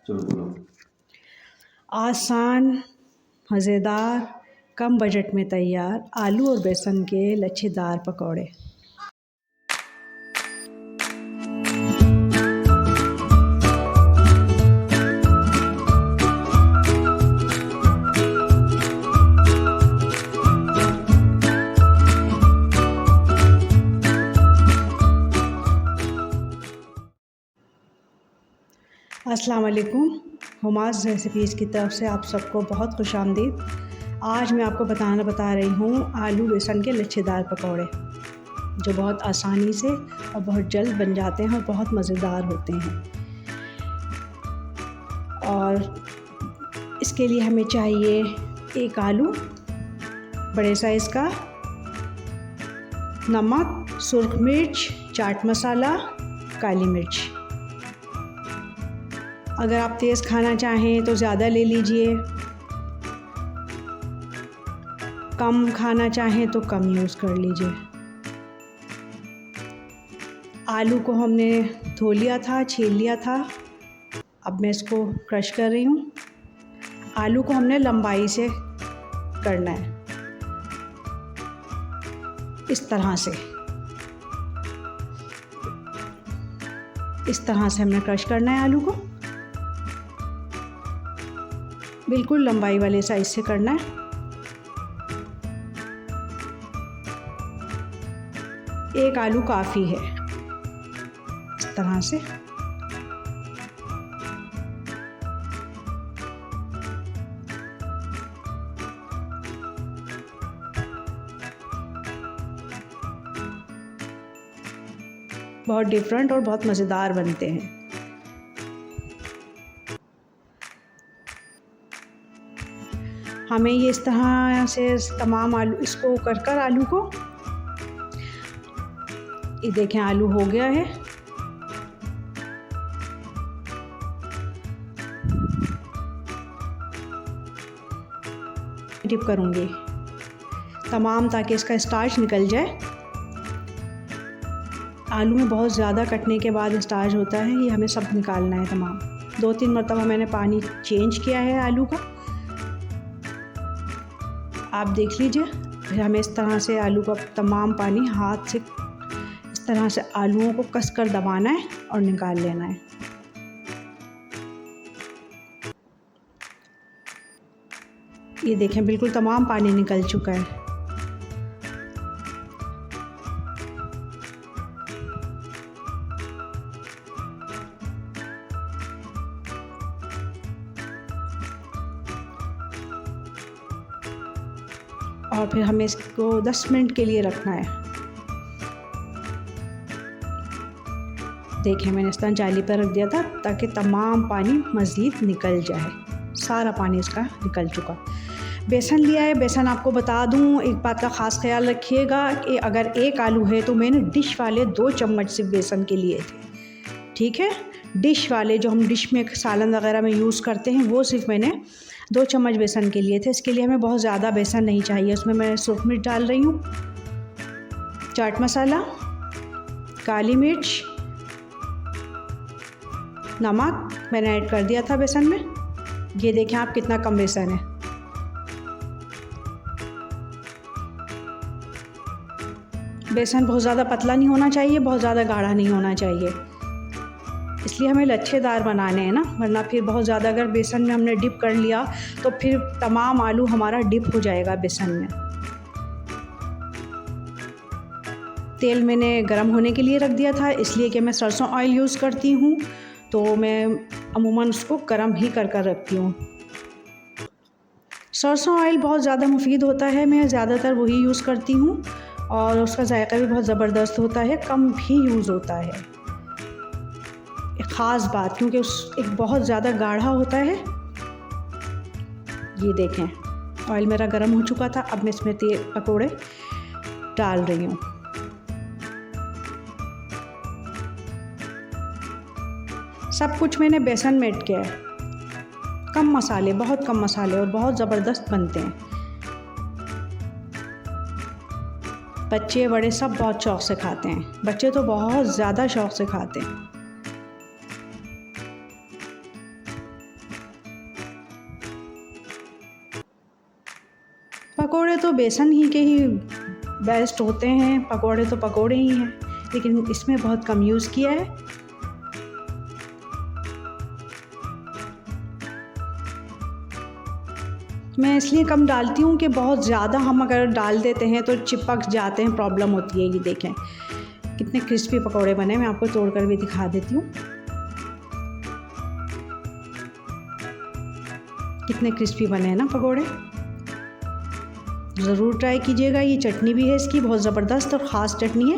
चलो बोलो। आसान, मज़ेदार, कम बजट में तैयार आलू और बेसन के लच्छेदार पकौड़े। अस्सलाम वालेकुम। हुमास रेसिपीज़ की तरफ से आप सबको बहुत खुशामदीद। आज मैं आपको बता रही हूँ आलू बेसन के लच्छेदार पकौड़े, जो बहुत आसानी से और बहुत जल्द बन जाते हैं और बहुत मज़ेदार होते हैं। और इसके लिए हमें चाहिए एक आलू बड़े साइज़ का, नमक, सुर्ख मिर्च, चाट मसाला, काली मिर्च। अगर आप तेज़ खाना चाहें तो ज़्यादा ले लीजिए, कम खाना चाहें तो कम यूज़ कर लीजिए। आलू को हमने धो लिया था, छील लिया था। अब मैं इसको क्रश कर रही हूँ। आलू को हमने लंबाई से करना है, इस तरह से हमने क्रश करना है। आलू को बिल्कुल लंबाई वाले साइज से करना है। एक आलू काफ़ी है, इस तरह से। बहुत डिफरेंट और बहुत मज़ेदार बनते हैं। हमें ये इस तरह से तमाम आलू इसको कर आलू को, ये देखें आलू हो गया है। डिप करूँगी तमाम, ताकि इसका स्टार्च निकल जाए। आलू में बहुत ज़्यादा कटने के बाद स्टार्च होता है, ये हमें सब निकालना है तमाम। 2-3 मरतबा मैंने पानी चेंज किया है आलू का, आप देख लीजिए। फिर हमें इस तरह से आलू का तमाम पानी हाथ से इस तरह से आलूओं को कसकर दबाना है और निकाल लेना है। ये देखें बिल्कुल तमाम पानी निकल चुका है। और फिर हमें इसको 10 मिनट के लिए रखना है। देखें मैंने इस तरह जाली पर रख दिया था ताकि तमाम पानी मज़ीद निकल जाए। सारा पानी इसका निकल चुका। बेसन लिया है। बेसन आपको बता दूं, एक बात का ख़ास ख्याल रखिएगा कि अगर एक आलू है तो मैंने डिश वाले 2 चम्मच सिर्फ बेसन के लिए थे, ठीक है। डिश वाले जो हम डिश में सालन वगैरह में यूज़ करते हैं, वो सिर्फ मैंने 2 चम्मच बेसन के लिए थे। इसके लिए हमें बहुत ज़्यादा बेसन नहीं चाहिए। उसमें मैं सूख मिर्च डाल रही हूँ, चाट मसाला, काली मिर्च, नमक मैंने ऐड कर दिया था बेसन में। ये देखें आप कितना कम बेसन है। बेसन बहुत ज़्यादा पतला नहीं होना चाहिए, बहुत ज़्यादा गाढ़ा नहीं होना चाहिए, इसलिए हमें लच्छेदार बनाने हैं ना, वरना फिर बहुत ज़्यादा अगर बेसन में हमने डिप कर लिया तो फिर तमाम आलू हमारा डिप हो जाएगा बेसन में। तेल मैंने गरम होने के लिए रख दिया था, इसलिए कि मैं सरसों ऑयल यूज़ करती हूँ, तो मैं अमूमन उसको गरम ही कर रखती हूँ। सरसों ऑयल बहुत ज़्यादा मुफीद होता है, मैं ज़्यादातर वही यूज़ करती हूँ और उसका जायका भी बहुत ज़बरदस्त होता है, कम भी यूज़ होता है। एक ख़ास बात, क्योंकि एक बहुत ज़्यादा गाढ़ा होता है। ये देखें ऑयल मेरा गर्म हो चुका था। अब मैं इसमें पकौड़े डाल रही हूँ। सब कुछ मैंने बेसन में ऐड किया है। कम मसाले, बहुत कम मसाले, और बहुत ज़बरदस्त बनते हैं। बच्चे बड़े सब बहुत शौक़ से खाते हैं। बच्चे तो बहुत ज़्यादा शौक़ से खाते हैं। पकोड़े तो बेसन ही के ही बेस्ट होते हैं, पकोड़े तो पकोड़े ही हैं, लेकिन इसमें बहुत कम यूज़ किया है। मैं इसलिए कम डालती हूँ कि बहुत ज़्यादा हम अगर डाल देते हैं तो चिपक जाते हैं, प्रॉब्लम होती है। ये देखें कितने क्रिस्पी पकोड़े बने, मैं आपको तोड़कर भी दिखा देती हूँ कितने क्रिस्पी बने हैं ना पकोड़े। ज़रूर ट्राई कीजिएगा। ये चटनी भी है इसकी बहुत ज़बरदस्त और ख़ास चटनी है।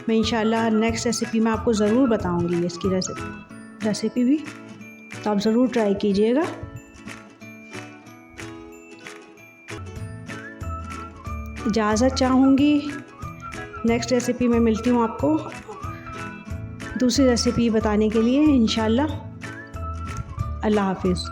मैं इंशाल्लाह नेक्स्ट रेसिपी में आपको ज़रूर बताऊंगी इसकी रेसिपी भी, तो आप ज़रूर ट्राई कीजिएगा। इजाज़त चाहूँगी, नेक्स्ट रेसिपी में मिलती हूँ आपको दूसरी रेसिपी बताने के लिए इंशाल्लाह। अल्लाह हाफिज़।